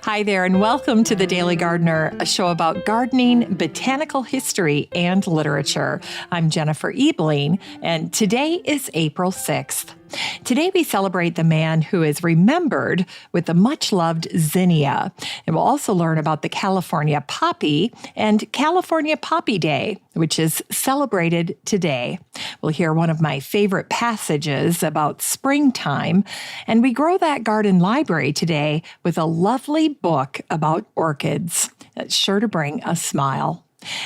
Hi there, and welcome to The Daily Gardener, a show about gardening, botanical history, and literature. I'm Jennifer Ebling, and today is April 6th. Today we celebrate the man who is remembered with the much-loved zinnia, and we'll also learn about the California poppy and California Poppy Day, which is celebrated today. We'll hear one of my favorite passages about springtime, and we grow that garden library today with a lovely book about orchids. That's sure to bring a smile.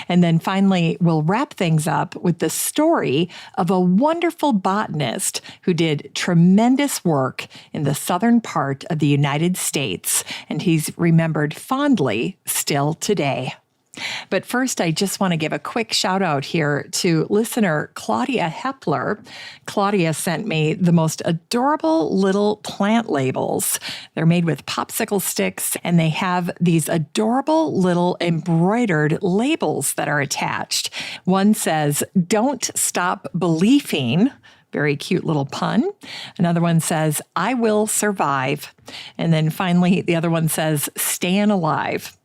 And then finally, we'll wrap things up with the story of a wonderful botanist who did tremendous work in the southern part of the United States, and he's remembered fondly still today. But first, I just want to give a quick shout out here to listener Claudia Hepler. Claudia sent me the most adorable little plant labels. They're made with popsicle sticks, and they have these adorable little embroidered labels that are attached. One says, "Don't stop believing." Very cute little pun. Another one says, "I will survive." And then finally, the other one says, "Staying alive."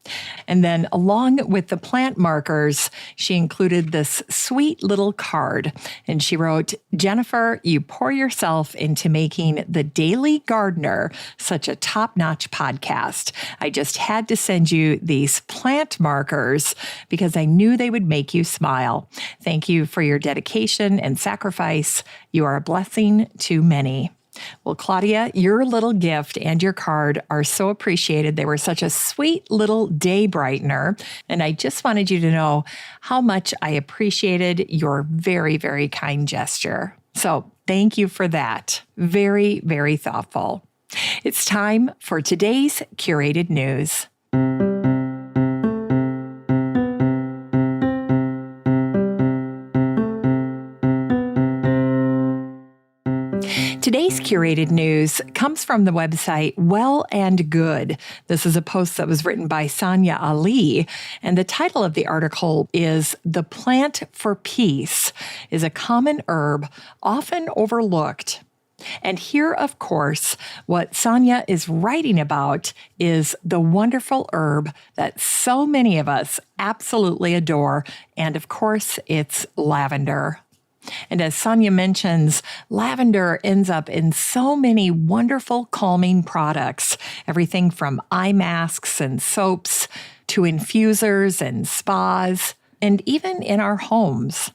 And then along with the plant markers, she included this sweet little card. And she wrote, "Jennifer, you pour yourself into making The Daily Gardener such a top-notch podcast. I just had to send you these plant markers because I knew they would make you smile. Thank you for your dedication and sacrifice. You are a blessing to many." Well, Claudia, your little gift and your card are so appreciated. They were such a sweet little day brightener. And I just wanted you to know how much I appreciated your very, very kind gesture. So thank you for that. Very, very thoughtful. It's time for today's curated news. Today's curated news comes from the website Well and Good. This is a post that was written by Sonia Ali, and the title of the article is "The Plant for Peace is a Common Herb Often Overlooked." And here, of course, what Sonia is writing about is the wonderful herb that so many of us absolutely adore, and of course, it's lavender. And as Sonia mentions, lavender ends up in so many wonderful calming products, everything from eye masks and soaps to infusers and spas, and even in our homes.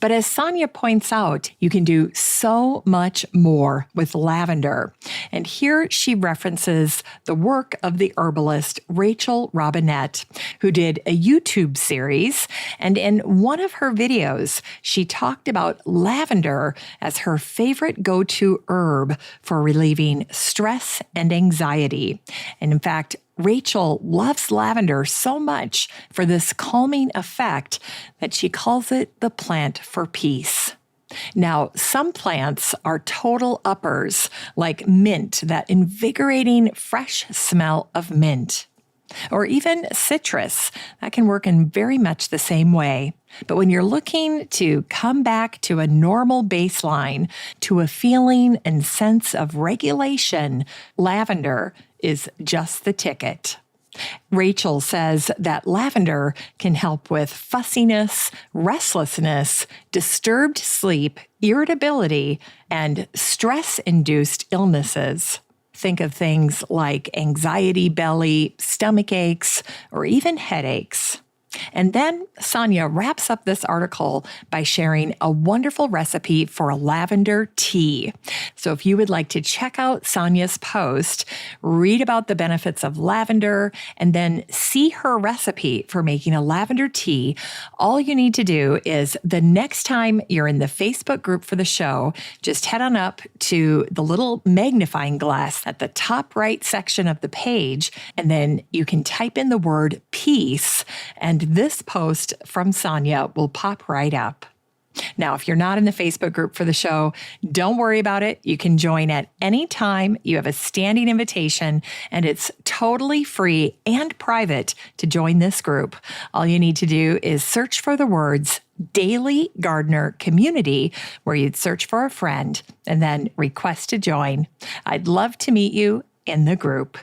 But as Sonia points out, you can do so much more with lavender. And here she references the work of the herbalist Rachel Robinette, who did a YouTube series. And in one of her videos, she talked about lavender as her favorite go-to herb for relieving stress and anxiety. And in fact, Rachel loves lavender so much for this calming effect that she calls it the plant for peace. Now, some plants are total uppers, like mint, that invigorating fresh smell of mint. Or even citrus, that can work in very much the same way. But when you're looking to come back to a normal baseline, to a feeling and sense of regulation, lavender is just the ticket. Rachel says that lavender can help with fussiness, restlessness, disturbed sleep, irritability, and stress-induced illnesses. Think of things like anxiety belly, stomach aches, or even headaches. And then Sonia wraps up this article by sharing a wonderful recipe for a lavender tea. So if you would like to check out Sonia's post, read about the benefits of lavender, and then see her recipe for making a lavender tea, all you need to do is the next time you're in the Facebook group for the show, just head on up to the little magnifying glass at the top right section of the page, and then you can type in the word peace, and this post from Sonia will pop right up. Now, if you're not in the Facebook group for the show, don't worry about it. You can join at any time. You have a standing invitation, and it's totally free and private to join this group. All you need to do is search for the words Daily Gardener Community, where you'd search for a friend, and then request to join. I'd love to meet you in the group.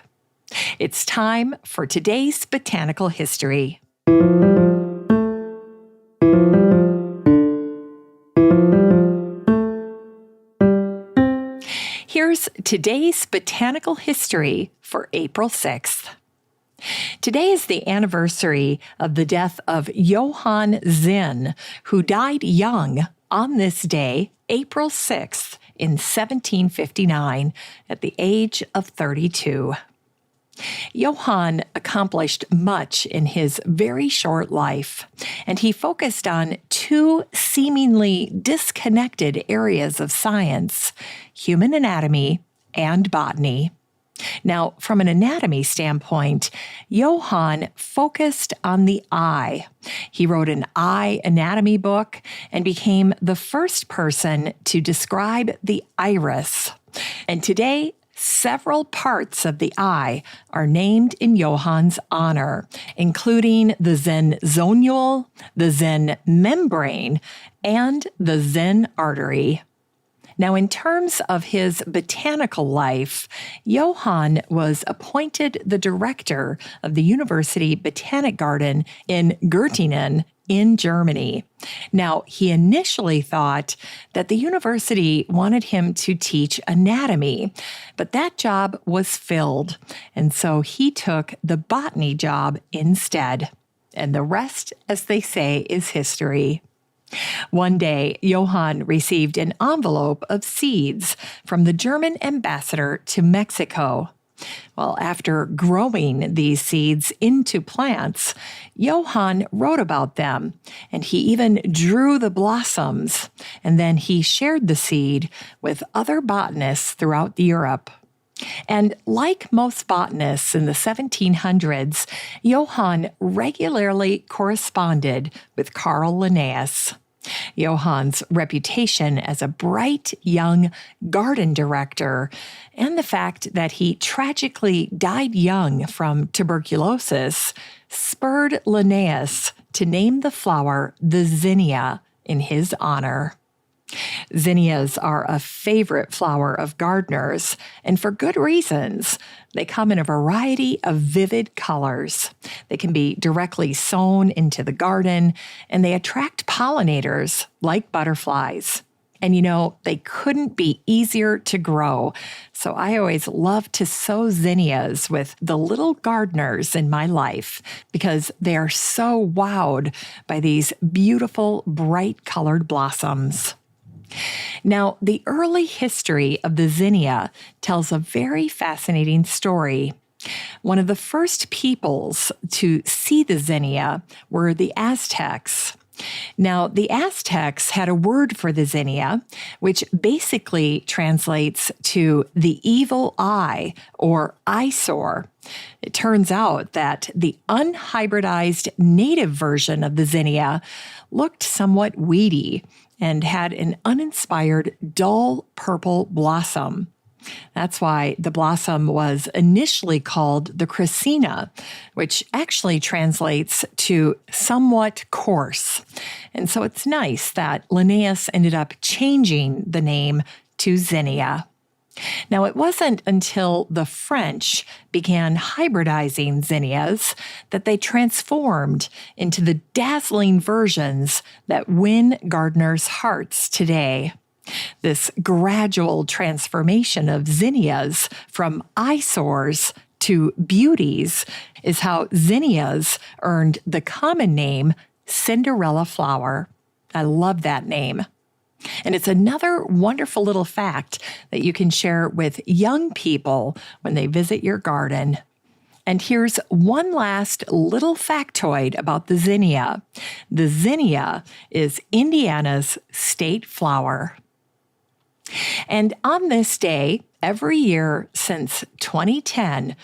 It's time for today's botanical history. Here's today's botanical history for April 6th. Today is the anniversary of the death of Johann Zinn, who died young on this day, April 6th, in 1759, at the age of 32. Johann accomplished much in his very short life, and he focused on two seemingly disconnected areas of science: human anatomy and botany. Now, from an anatomy standpoint, Johann focused on the eye. He wrote an eye anatomy book and became the first person to describe the iris. And today, several parts of the eye are named in Johann's honor, including the Zinn zonule, the Zinn membrane, and the Zinn artery. Now, in terms of his botanical life, Johann was appointed the director of the University Botanic Garden in Göttingen in Germany. Now, he initially thought that the university wanted him to teach anatomy, but that job was filled, and so he took the botany job instead. And the rest, as they say, is history. One day, Johann received an envelope of seeds from the German ambassador to Mexico. Well, after growing these seeds into plants, Johann wrote about them, and he even drew the blossoms, and then he shared the seed with other botanists throughout Europe. And like most botanists in the 1700s, Johann regularly corresponded with Carl Linnaeus. Johann's reputation as a bright young garden director and the fact that he tragically died young from tuberculosis spurred Linnaeus to name the flower the zinnia in his honor. Zinnias are a favorite flower of gardeners, and for good reasons. They come in a variety of vivid colors. They can be directly sown into the garden, and they attract pollinators like butterflies. And they couldn't be easier to grow. So I always love to sow zinnias with the little gardeners in my life because they are so wowed by these beautiful, bright colored blossoms. Now, the early history of the zinnia tells a very fascinating story. One of the first peoples to see the zinnia were the Aztecs. Now, the Aztecs had a word for the zinnia, which basically translates to the evil eye or eyesore. It turns out that the unhybridized native version of the zinnia looked somewhat weedy and had an uninspired, dull purple blossom. That's why the blossom was initially called the Cressina, which actually translates to somewhat coarse. And so it's nice that Linnaeus ended up changing the name to zinnia. Now, it wasn't until the French began hybridizing zinnias that they transformed into the dazzling versions that win gardeners' hearts today. This gradual transformation of zinnias from eyesores to beauties is how zinnias earned the common name Cinderella flower. I love that name. And it's another wonderful little fact that you can share with young people when they visit your garden. And here's one last little factoid about the zinnia. The zinnia is Indiana's state flower. And on this day, every year since 2010,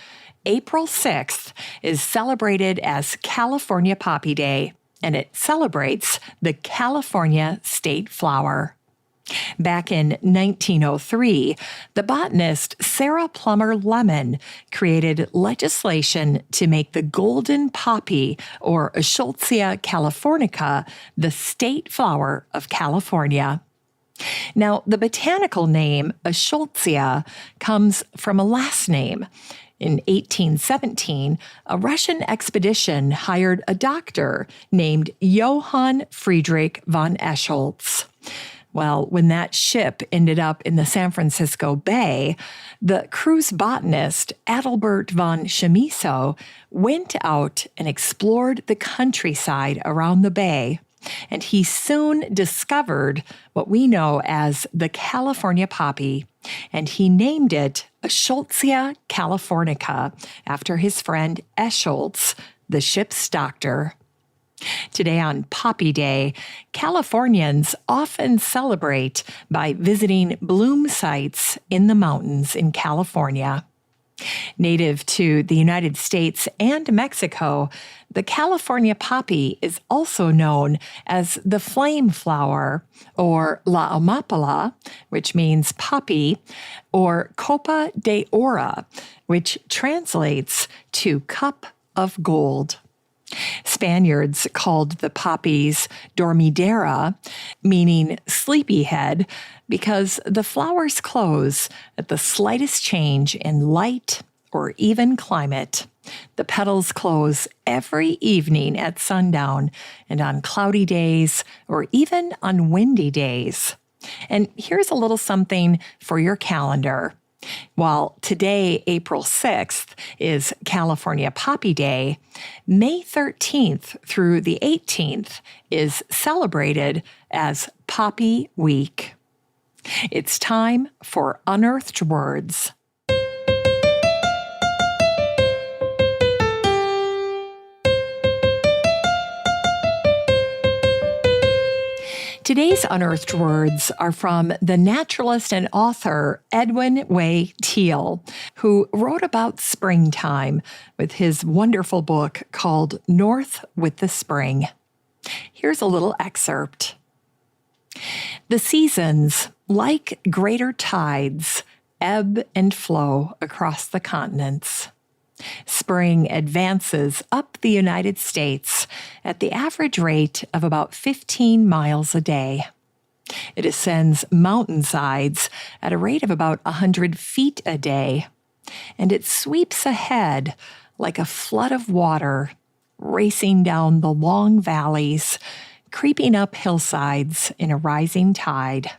April 6th is celebrated as California Poppy Day, and it celebrates the California state flower. Back in 1903, the botanist Sarah Plummer Lemon created legislation to make the golden poppy, or Eschscholzia californica, the state flower of California. Now, the botanical name Eschscholzia comes from a last name. In 1817, a Russian expedition hired a doctor named Johann Friedrich von Escholz. Well, when that ship ended up in the San Francisco Bay, the crew's botanist, Adalbert von Chamisso, went out and explored the countryside around the bay, and he soon discovered what we know as the California poppy, and he named it Escholzia californica after his friend Escholz, the ship's doctor. Today on Poppy Day, Californians often celebrate by visiting bloom sites in the mountains in California. Native to the United States and Mexico, the California poppy is also known as the flame flower, or la amapola, which means poppy, or copa de oro, which translates to cup of gold. Spaniards called the poppies dormidera, meaning sleepyhead, because the flowers close at the slightest change in light or even climate. The petals close every evening at sundown and on cloudy days or even on windy days. And here's a little something for your calendar. While today, April 6th, is California Poppy Day, May 13th through the 18th is celebrated as Poppy Week. It's time for Unearthed Words. Today's unearthed words are from the naturalist and author Edwin Way Teale, who wrote about springtime with his wonderful book called North with the Spring. Here's a little excerpt. The seasons, like greater tides, ebb and flow across the continents. Spring advances up the United States at the average rate of about 15 miles a day. It ascends mountainsides at a rate of about 100 feet a day, and it sweeps ahead like a flood of water, racing down the long valleys, creeping up hillsides in a rising tide.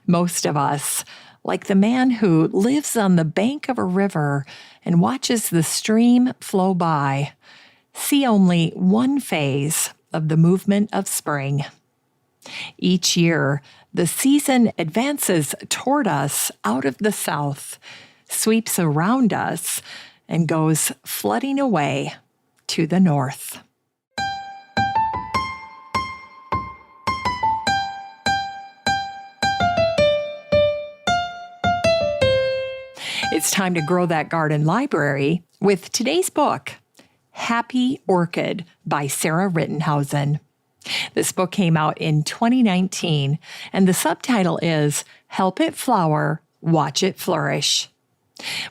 Most of us, like the man who lives on the bank of a river and watches the stream flow by, see only one phase of the movement of spring. Each year, the season advances toward us out of the south, sweeps around us, and goes flooding away to the north. It's time to grow that garden library with today's book, Happy Orchid by Sarah Rittenhausen. This book came out in 2019, and the subtitle is Help It Flower, Watch It Flourish.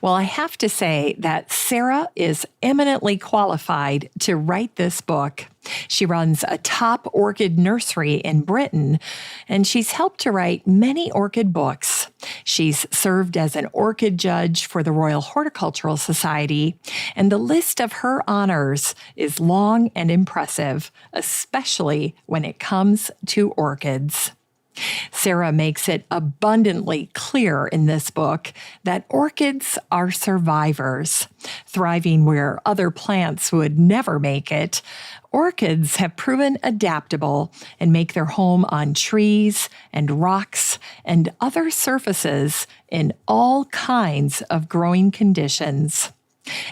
Well, I have to say that Sarah is eminently qualified to write this book. She runs a top orchid nursery in Britain, and she's helped to write many orchid books. She's served as an orchid judge for the Royal Horticultural Society, and the list of her honors is long and impressive, especially when it comes to orchids. Sarah makes it abundantly clear in this book that orchids are survivors, thriving where other plants would never make it. Orchids have proven adaptable and make their home on trees and rocks and other surfaces in all kinds of growing conditions.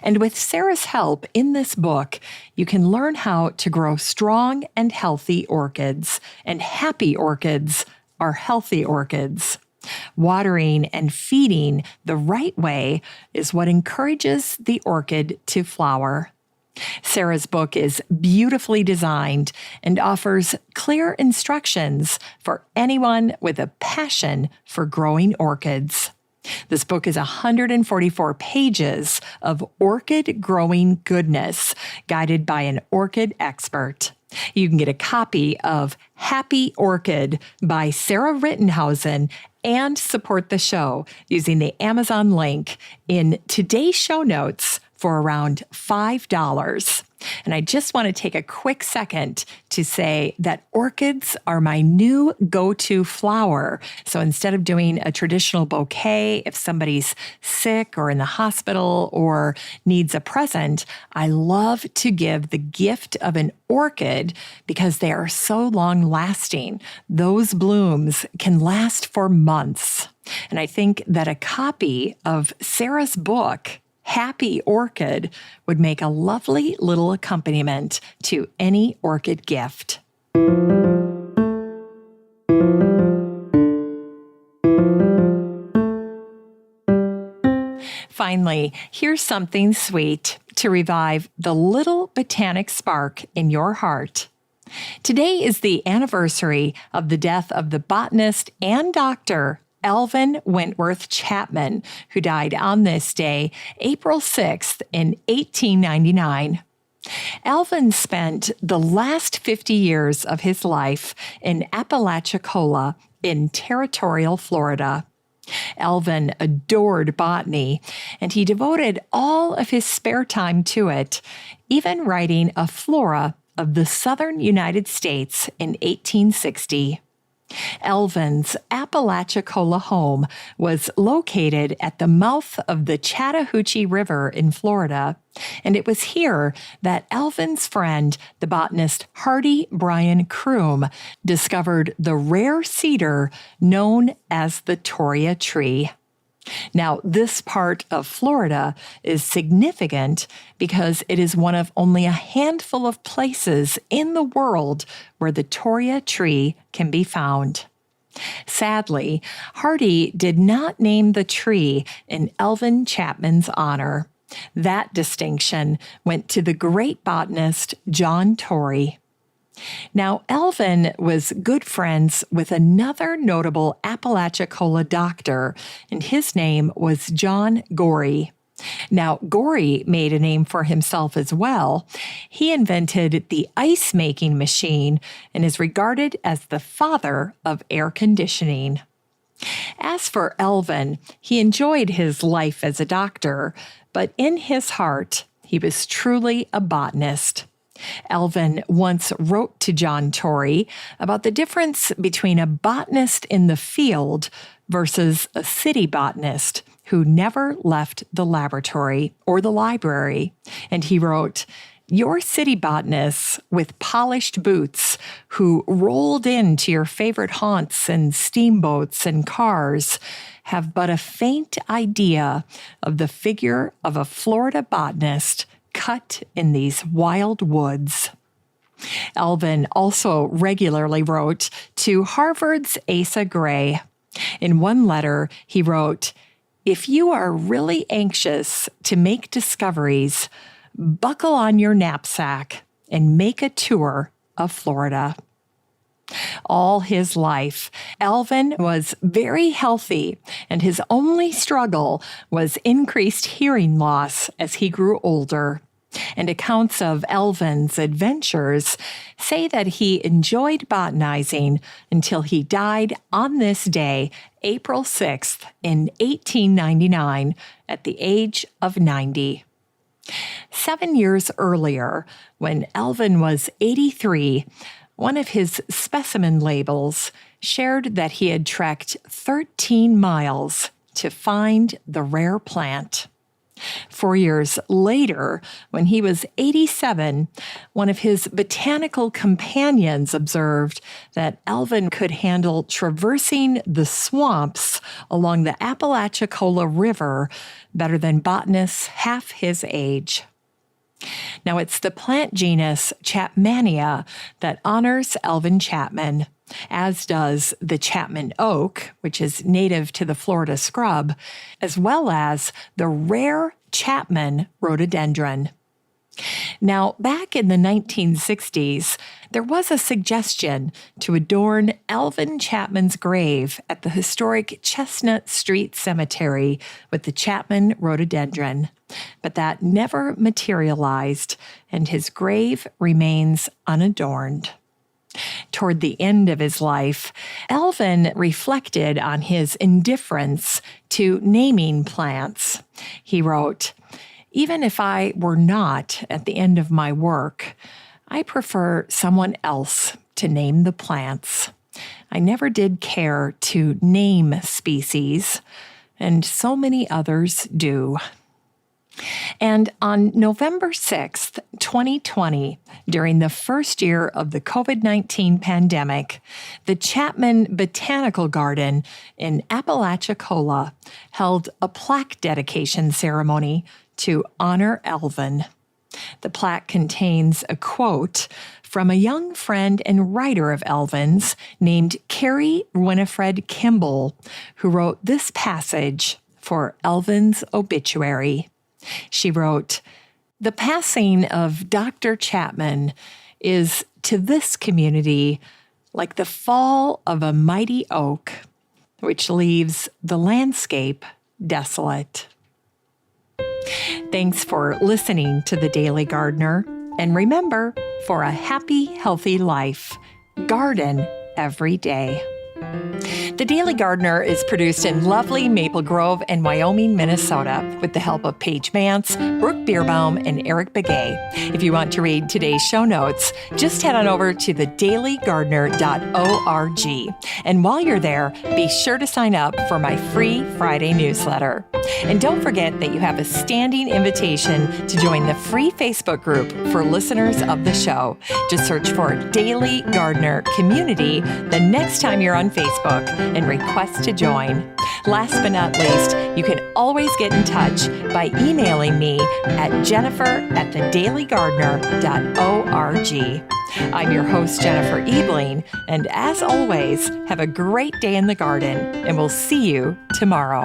And with Sarah's help in this book, you can learn how to grow strong and healthy orchids, and happy orchids are healthy orchids. Watering and feeding the right way is what encourages the orchid to flower. Sarah's book is beautifully designed and offers clear instructions for anyone with a passion for growing orchids. This book is 144 pages of orchid growing goodness, guided by an orchid expert. You can get a copy of Happy Orchid by Sarah Rittenhausen and support the show using the Amazon link in today's show notes for around $5. And I just want to take a quick second to say that orchids are my new go-to flower. So instead of doing a traditional bouquet, if somebody's sick or in the hospital or needs a present, I love to give the gift of an orchid because they are so long-lasting. Those blooms can last for months. And I think that a copy of Sarah's book, Happy Orchid, would make a lovely little accompaniment to any orchid gift. Finally, here's something sweet to revive the little botanic spark in your heart. Today is the anniversary of the death of the botanist and doctor Alvin Wentworth Chapman, who died on this day, April 6th in 1899. Alvin spent the last 50 years of his life in Apalachicola in territorial Florida. Alvin adored botany, and he devoted all of his spare time to it, even writing a flora of the southern United States in 1860. Alvin's Apalachicola home was located at the mouth of the Chattahoochee River in Florida, and it was here that Alvin's friend, the botanist Hardy Bryan Kroom, discovered the rare cedar known as the Toria tree. Now, this part of Florida is significant because it is one of only a handful of places in the world where the Toria tree can be found. Sadly, Hardy did not name the tree in Alvin Chapman's honor. That distinction went to the great botanist John Torrey. Now, Alvin was good friends with another notable Apalachicola doctor, and his name was John Gorey. Now, Gorey made a name for himself as well. He invented the ice-making machine and is regarded as the father of air conditioning. As for Alvin, he enjoyed his life as a doctor, but in his heart, he was truly a botanist. Alvin once wrote to John Torrey about the difference between a botanist in the field versus a city botanist who never left the laboratory or the library. And he wrote, "Your city botanists with polished boots who rolled into your favorite haunts and steamboats and cars have but a faint idea of the figure of a Florida botanist cut in these wild woods." Alvin also regularly wrote to Harvard's Asa Gray. In one letter, he wrote, "If you are really anxious to make discoveries, buckle on your knapsack and make a tour of Florida." All his life, Alvin was very healthy, and his only struggle was increased hearing loss as he grew older. And accounts of Alvin's adventures say that he enjoyed botanizing until he died on this day, April 6th, in 1899, at the age of 90. 7 years earlier, when Alvin was 83, one of his specimen labels shared that he had trekked 13 miles to find the rare plant. 4 years later, when he was 87, one of his botanical companions observed that Alvin could handle traversing the swamps along the Apalachicola River better than botanists half his age. Now, it's the plant genus Chapmania that honors Alvin Chapman, as does the Chapman oak, which is native to the Florida scrub, as well as the rare Chapman rhododendron. Now, back in the 1960s, there was a suggestion to adorn Alvin Chapman's grave at the historic Chestnut Street Cemetery with the Chapman rhododendron, but that never materialized, and his grave remains unadorned. Toward the end of his life, Alvin reflected on his indifference to naming plants. He wrote, "Even if I were not at the end of my work, I prefer someone else to name the plants. I never did care to name species, and so many others do." And on November 6th, 2020, during the first year of the COVID-19 pandemic, the Chapman Botanical Garden in Apalachicola held a plaque dedication ceremony to honor Alvin. The plaque contains a quote from a young friend and writer of Alvin's named Carrie Winifred Kimball, who wrote this passage for Alvin's obituary. She wrote, "The passing of Dr. Chapman is to this community like the fall of a mighty oak, which leaves the landscape desolate." Thanks for listening to The Daily Gardener. And remember, for a happy, healthy life, garden every day. The Daily Gardener is produced in lovely Maple Grove and Wyoming, Minnesota, with the help of Paige Mance, Brooke Bierbaum, and Eric Begay. If you want to read today's show notes, just head on over to thedailygardener.org. And while you're there, be sure to sign up for my free Friday newsletter. And don't forget that you have a standing invitation to join the free Facebook group for listeners of the show. Just search for Daily Gardener Community the next time you're on Facebook and request to join. Last but not least, you can always get in touch by emailing me at jennifer@thedailygardener.org. I'm your host, Jennifer Ebling, and as always, have a great day in the garden, and we'll see you tomorrow.